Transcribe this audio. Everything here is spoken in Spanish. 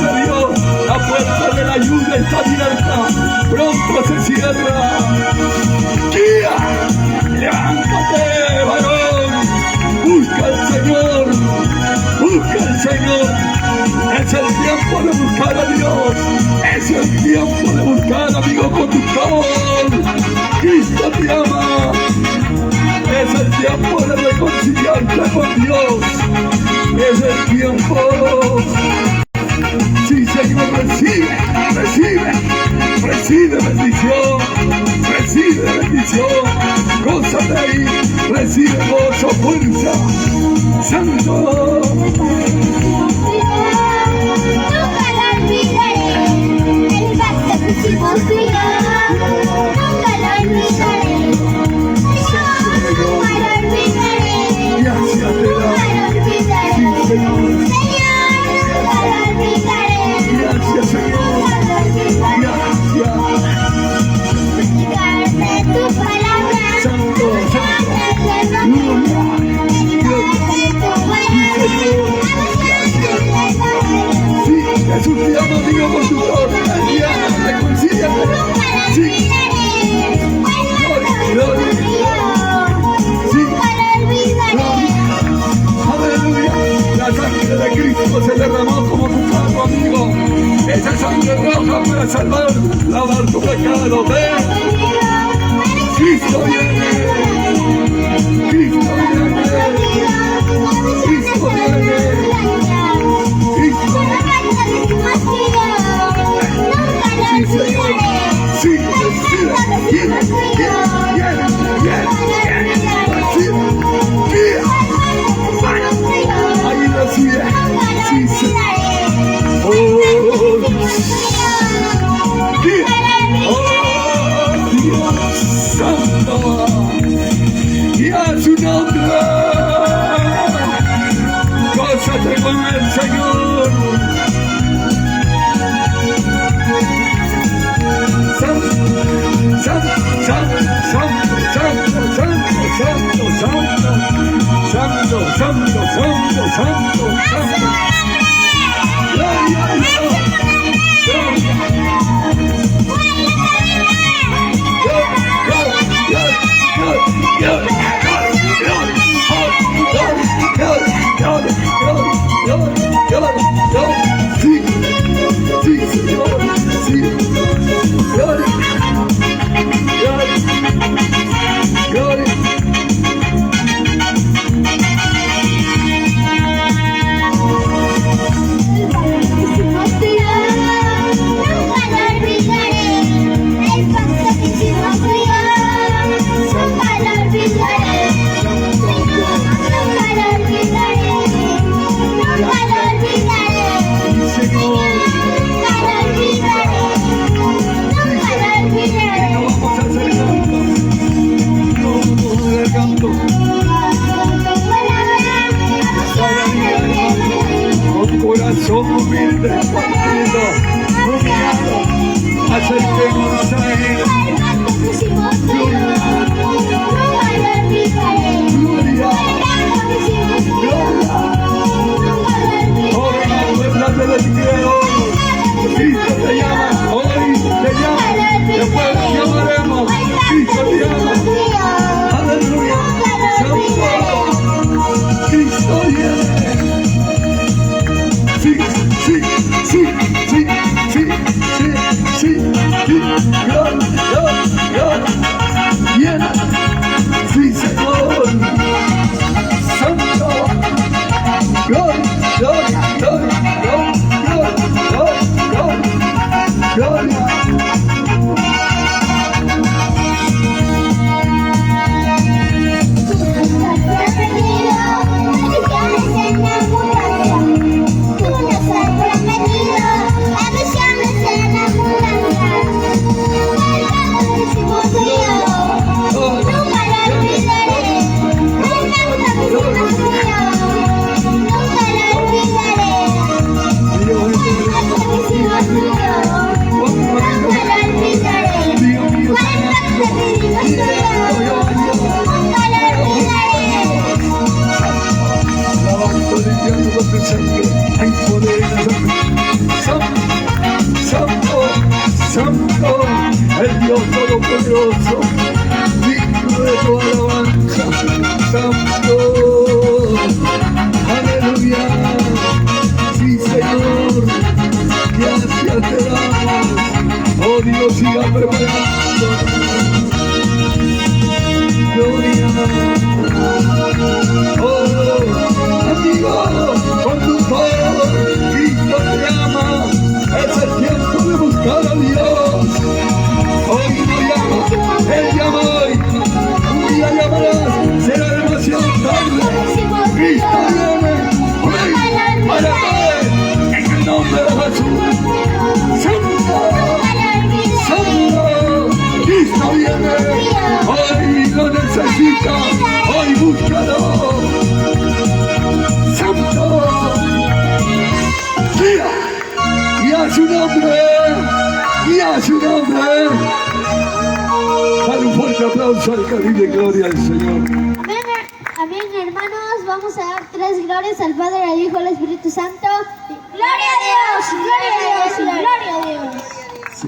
de Dios, la puerta de la ayuda está abierta, pronto se cierra. ¡Guía! ¡Levántate, varón! ¡Busca al Señor! ¡Busca al Señor! Es el tiempo de buscar a Dios. Es el tiempo de buscar, amigo conductor. Cristo te ama. Es el tiempo de reconciliarte con Dios. Es el tiempo. Sí, Señor, recibe, recibe, recibe bendición, recibe bendición. Gózate ahí, recibe gozo, fuerza. Santo. Nunca lo olvidaré, el pacto que hicimos tú y yo. Nunca lo olvidaré, nunca lo olvidaré. Gracias te Nunca lo olvidaré, Señor. nunca lo olvidaré. Gracias, Señor. Nunca lo olvidaré. Gracias. Dedicarme tu palabra. Santo, santo. Jesús te ama, amigo conductor. Reconcíliate. Sí. Gloria. Sí. Aleluya. La sangre de Cristo se derramó como tu santo amigo. Esa sangre roja para salvar, lavar tu pecado. Ven. Cristo viene. Cristo viene. Cristo viene. Cristo viene. Sí, Señor. Sí, recibe. Viene, viene, viene, recibe. Guía. Ahí recibe. Sí, Señor. Oh, guía. Oh, Dios Santo. Y a su nombre. Gózate con el Señor. Santo, santo, santo, santo, santo, santo, santo, santo, santo, santo, santo, santo. Gloria a Dios. Gloria. Sí, sí, Señor, sí. Gloria, gloria, gloria. Corazón humilde, contrito, humillado, acerquémonos a Él. Gloria, gloria, gloria. Hoy delante del Creador, Cristo te llama, hoy te llama, después te llamaremos, Cristo te llama. Aleluya, Santo, Cristo viene. Sí, sí, sí, sí, sí, sí, sí, sí, gloria, gloria, gloria, viene, sí, Señor, Santo, gloria, gloria, gloria, gloria, gloria. Señor. Gracias te damos. Oh Dios, siga preparando. Gloria. Oh, amigo, conductor, Cristo te llama. Es el tiempo de buscar a Dios. Hoy no llama, Él llama hoy. Un día llamarás, será demasiado tarde. Cristo viene, amén, para caer en el nombre de Jesús. Santo, Santo, Cristo viene. Hoy lo necesita, hoy búscalo. Santo, guía, y a su nombre, y a su nombre. Dale un fuerte aplauso al Caribe, gloria al Señor. Amén, hermanos. Vamos a dar 3 glorias al Padre, al Hijo y al Espíritu Santo. ¡Gloria a Dios! ¡Gloria a Dios! ¡Gloria a Dios! Sí.